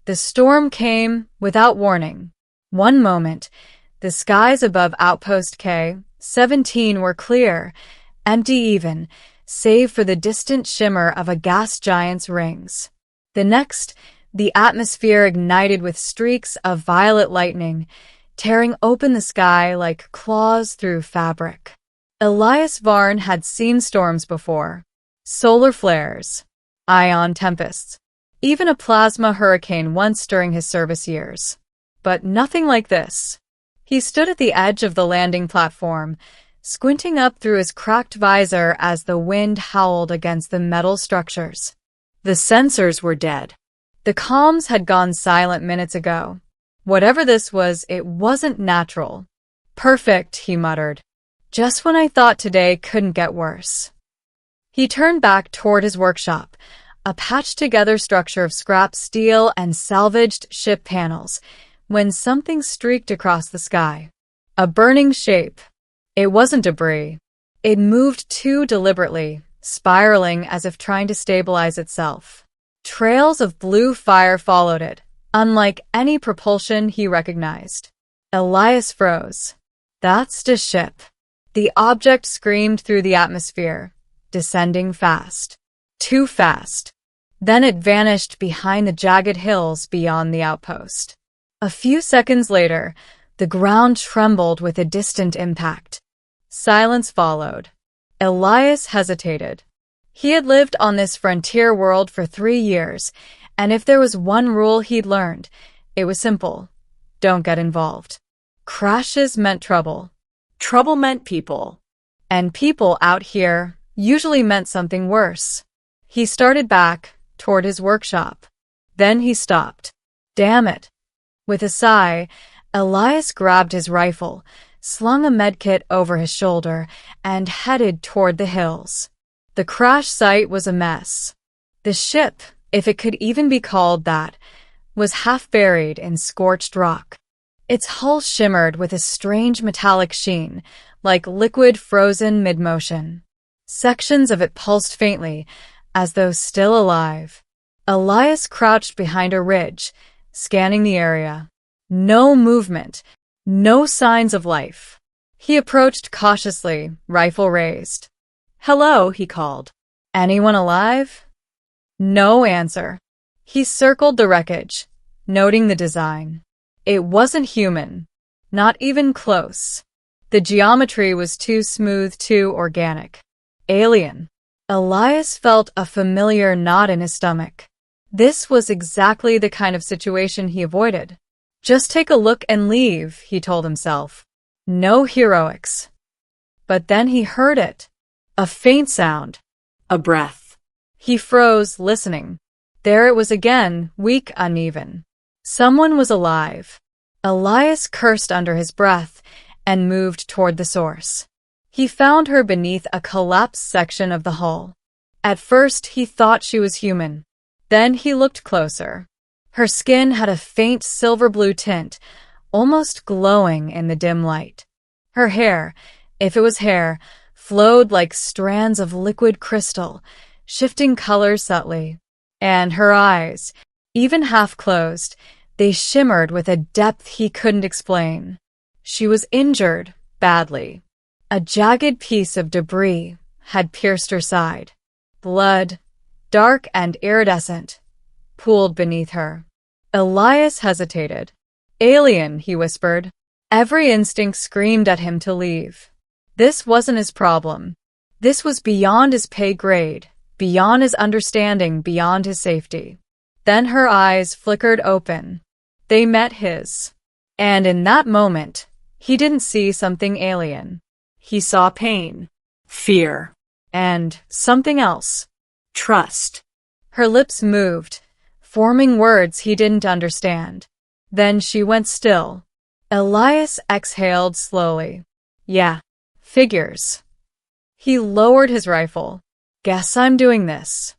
The storm came without warning. One moment, the skies above Outpost K-17 were clear, empty even, save for the distant shimmer of a gas giant's rings. The next, the atmosphere ignited with streaks of violet lightning, tearing open the sky like claws through fabric. Elias Varn had seen storms before. Solar flares, ion tempests, even a plasma hurricane once during his service years. But nothing like this. He stood at the edge of the landing platform, squinting up through his cracked visor as the wind howled against the metal structures. The sensors were dead. The comms had gone silent minutes ago. Whatever this was, it wasn't natural. Perfect, he muttered. Just when I thought today couldn't get worse. He turned back toward his workshop, a patched-together structure of scrap steel and salvaged ship panels, when something streaked across the sky. A burning shape. It wasn't debris. It moved too deliberately, spiraling as if trying to stabilize itself. Trails of blue fire followed it, unlike any propulsion he recognized. Elias froze. That's the ship. The object screamed through the atmosphere, descending fast. Too fast. Then it vanished behind the jagged hills beyond the outpost. A few seconds later, the ground trembled with a distant impact. Silence followed. Elias hesitated. He had lived on this frontier world for 3 years, and if there was one rule he'd learned, it was simple. Don't get involved. Crashes meant trouble. Trouble meant people. And people out here usually meant something worse. He started back toward his workshop. Then he stopped. Damn it. With a sigh, Elias grabbed his rifle, slung a medkit over his shoulder, and headed toward the hills. The crash site was a mess. The ship, if it could even be called that, was half buried in scorched rock. Its hull shimmered with a strange metallic sheen, like liquid frozen mid-motion. Sections of it pulsed faintly, as though still alive. Elias crouched behind a ridge, scanning the area. No movement, no signs of life. He approached cautiously, rifle raised. "Hello," he called. "Anyone alive?" No answer. He circled the wreckage, noting the design. It wasn't human. Not even close. The geometry was too smooth, too organic. Alien. Elias felt a familiar knot in his stomach. This was exactly the kind of situation he avoided. Just take a look and leave, he told himself. No heroics. But then he heard it. A faint sound. A breath. He froze, listening. There it was again, weak, uneven. Someone was alive. Elias cursed under his breath and moved toward the source. He found her beneath a collapsed section of the hull. At first, he thought she was human. Then he looked closer. Her skin had a faint silver-blue tint, almost glowing in the dim light. Her hair, if it was hair, flowed like strands of liquid crystal, shifting colors subtly. And her eyes, even half-closed, they shimmered with a depth he couldn't explain. She was injured, badly. A jagged piece of debris had pierced her side. Blood, dark and iridescent, pooled beneath her. Elias hesitated. Alien, he whispered. Every instinct screamed at him to leave. This wasn't his problem. This was beyond his pay grade, beyond his understanding, beyond his safety. Then her eyes flickered open. They met his. And in that moment, he didn't see something alien. He saw pain, fear, and something else. Trust. Her lips moved, forming words he didn't understand. Then she went still. Elias exhaled slowly. Yeah, figures. He lowered his rifle. Guess I'm doing this.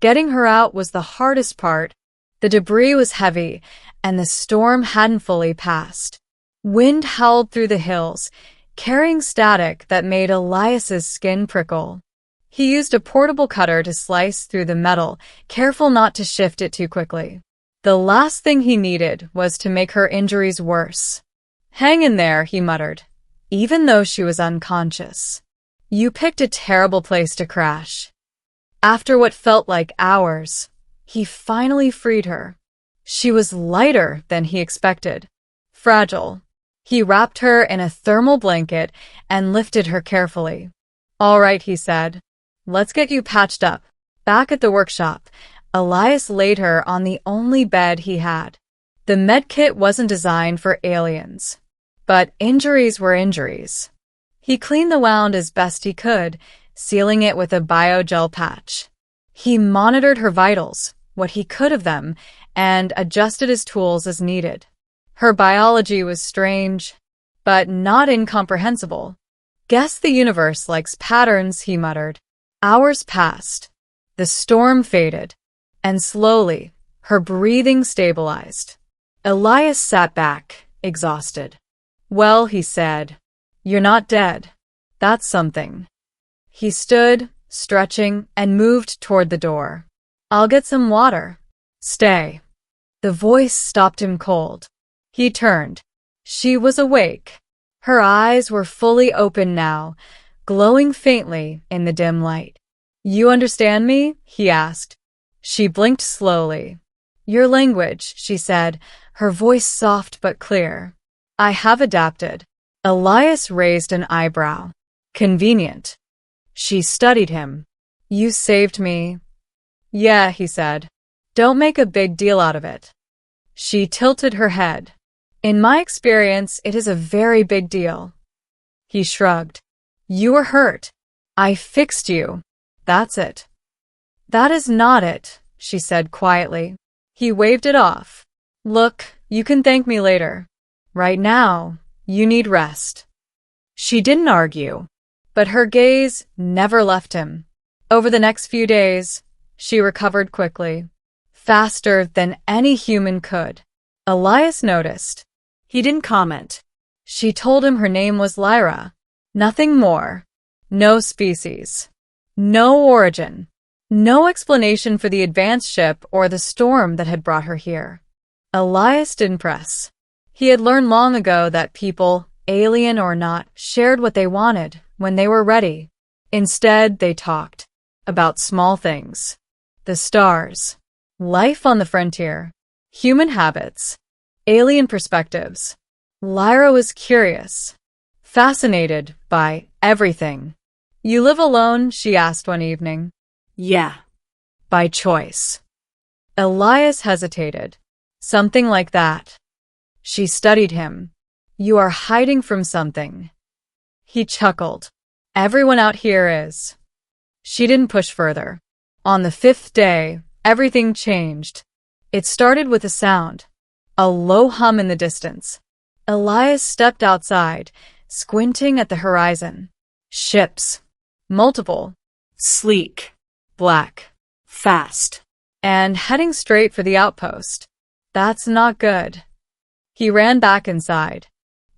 Getting her out was the hardest part. The debris was heavy, and the storm hadn't fully passed. Wind howled through the hills, carrying static that made Elias's skin prickle. He used a portable cutter to slice through the metal, careful not to shift it too quickly. The last thing he needed was to make her injuries worse. "Hang in there," he muttered, even though she was unconscious. "You picked a terrible place to crash." After what felt like hours, he finally freed her. She was lighter than he expected. Fragile. He wrapped her in a thermal blanket and lifted her carefully. "All right," he said. "Let's get you patched up." Back at the workshop, Elias laid her on the only bed he had. The medkit wasn't designed for aliens, but injuries were injuries. He cleaned the wound as best he could, sealing it with a biogel patch. He monitored her vitals, what he could of them, and adjusted his tools as needed. Her biology was strange, but not incomprehensible. "Guess the universe likes patterns," he muttered. Hours passed. The storm faded, and slowly, her breathing stabilized. Elias sat back, exhausted. "Well," he said, "you're not dead. That's something." He stood, stretching, and moved toward the door. "I'll get some water." "Stay." The voice stopped him cold. He turned. She was awake. Her eyes were fully open now, glowing faintly in the dim light. "You understand me?" he asked. She blinked slowly. "Your language," she said, her voice soft but clear. "I have adapted." Elias raised an eyebrow. "Convenient." She studied him. "You saved me." "Yeah," he said. "Don't make a big deal out of it." She tilted her head. "In my experience, it is a very big deal." He shrugged. "You were hurt. I fixed you. That's it." "That is not it," she said quietly. He waved it off. "Look, you can thank me later. Right now, you need rest." She didn't argue, but her gaze never left him. Over the next few days, she recovered quickly, faster than any human could. Elias noticed. He didn't comment. She told him her name was Lyra. Nothing more. No species. No origin. No explanation for the advanced ship or the storm that had brought her here. Elias didn't press. He had learned long ago that people, alien or not, shared what they wanted when they were ready. Instead, they talked about small things. The stars. Life on the frontier. Human habits. Alien perspectives. Lyra was curious. Fascinated by everything. "You live alone?" she asked one evening. "Yeah." "By choice?" Elias hesitated. "Something like that." She studied him. "You are hiding from something." He chuckled. "Everyone out here is." She didn't push further. On the 5th day, everything changed. It started with a sound. A low hum in the distance. Elias stepped outside, squinting at the horizon. Ships. Multiple. Sleek. Black. Fast. And heading straight for the outpost. That's not good. He ran back inside.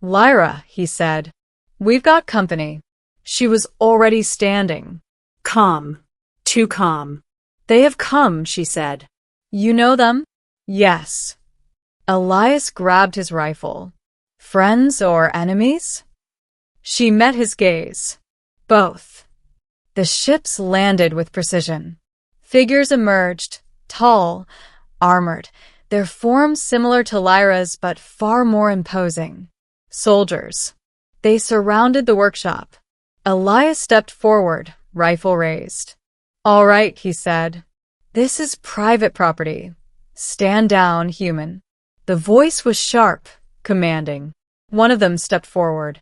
"Lyra," he said. "We've got company." She was already standing. Calm. Too calm. "They have come," she said. "You know them?" "Yes." Elias grabbed his rifle. "Friends or enemies?" She met his gaze. "Both." The ships landed with precision. Figures emerged, tall, armored, their forms similar to Lyra's but far more imposing. Soldiers. They surrounded the workshop. Elias stepped forward, rifle raised. "All right," he said. "This is private property. Stand down, human." The voice was sharp, commanding. One of them stepped forward.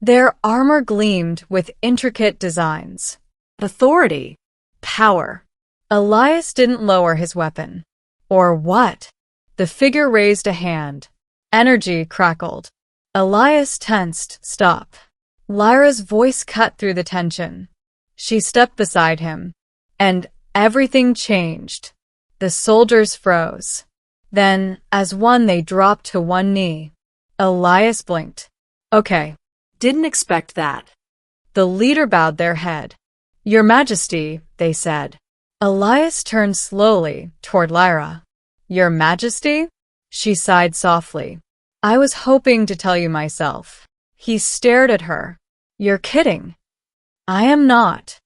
Their armor gleamed with intricate designs. Authority. Power. Elias didn't lower his weapon. Or what? The figure raised a hand. Energy crackled. Elias tensed. "Stop." Lyra's voice cut through the tension. She stepped beside him. And everything changed. The soldiers froze. Then, as one, they dropped to one knee. Elias blinked. "Okay. Didn't expect that." The leader bowed their head. "Your Majesty," they said. Elias turned slowly toward Lyra. Your Majesty? She sighed softly. I was hoping to tell you myself. He stared at her. You're kidding. I am not.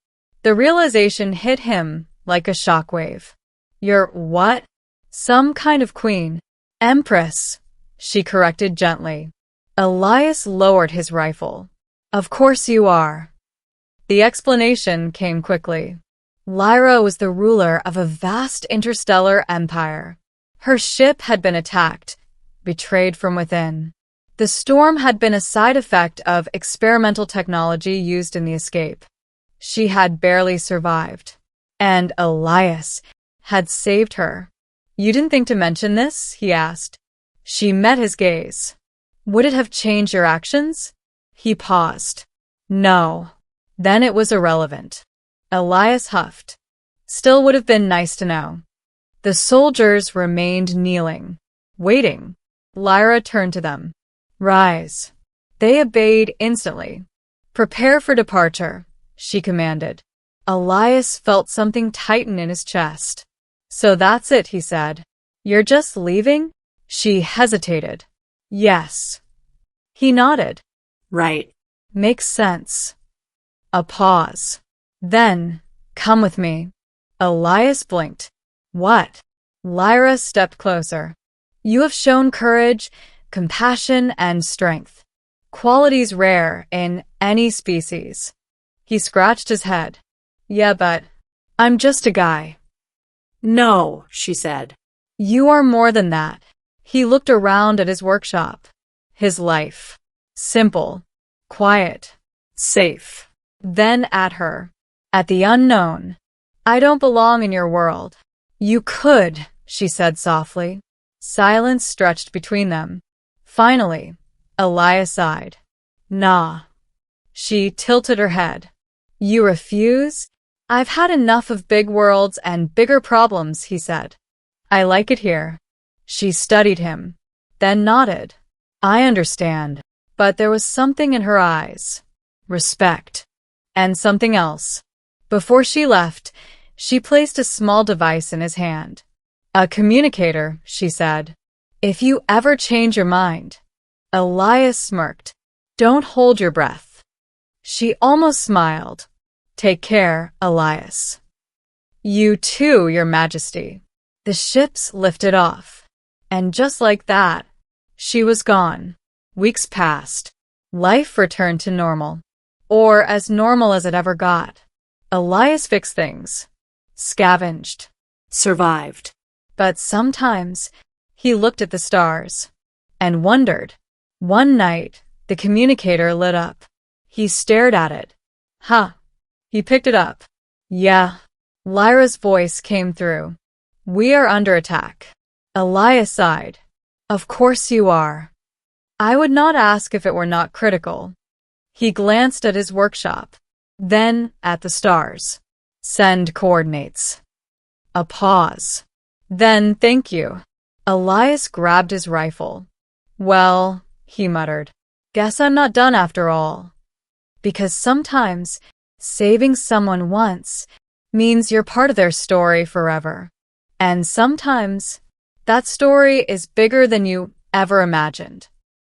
The realization hit him like a shockwave. You're what? Some kind of queen. Empress, she corrected gently. Elias lowered his rifle. Of course you are. The explanation came quickly. Lyra was the ruler of a vast interstellar empire. Her ship had been attacked, betrayed from within. The storm had been a side effect of experimental technology used in the escape. She had barely survived. And Elias had saved her. You didn't think to mention this? He asked. She met his gaze. Would it have changed your actions? He paused. No. Then it was irrelevant. Elias huffed. Still would have been nice to know. The soldiers remained kneeling, waiting. Lyra turned to them. Rise. They obeyed instantly. Prepare for departure, she commanded. Elias felt something tighten in his chest. So that's it, he said. You're just leaving? She hesitated. Yes. He nodded. Right. Makes sense. A pause. Then, come with me. Elias blinked. What? Lyra stepped closer. You have shown courage, compassion, and strength. Qualities rare in any species. He scratched his head. Yeah, but I'm just a guy. No, she said. You are more than that. He looked around at his workshop. His life. Simple. Quiet. Safe. Then at her. At the unknown. I don't belong in your world. You could, she said softly. Silence stretched between them. Finally, Elias sighed. Nah. She tilted her head. You refuse? I've had enough of big worlds and bigger problems, he said. I like it here. She studied him, then nodded. I understand. But there was something in her eyes. Respect. And something else. Before she left, she placed a small device in his hand. A communicator, she said. If you ever change your mind. Elias smirked. Don't hold your breath. She almost smiled. Take care, Elias. You too, Your Majesty. The ships lifted off. And just like that, she was gone. Weeks passed. Life returned to normal. Or as normal as it ever got. Elias fixed things. Scavenged. Survived. But sometimes he looked at the stars and wondered. One night, the communicator lit up. He stared at it. Huh. He picked it up. Yeah. Lyra's voice came through. We are under attack. Elias sighed. Of course you are. I would not ask if it were not critical. He glanced at his workshop, then at the stars. Send coordinates. A pause. Then thank you. Elias grabbed his rifle. Well, he muttered. Guess I'm not done after all. Because sometimes saving someone once means you're part of their story forever. And sometimes that story is bigger than you ever imagined.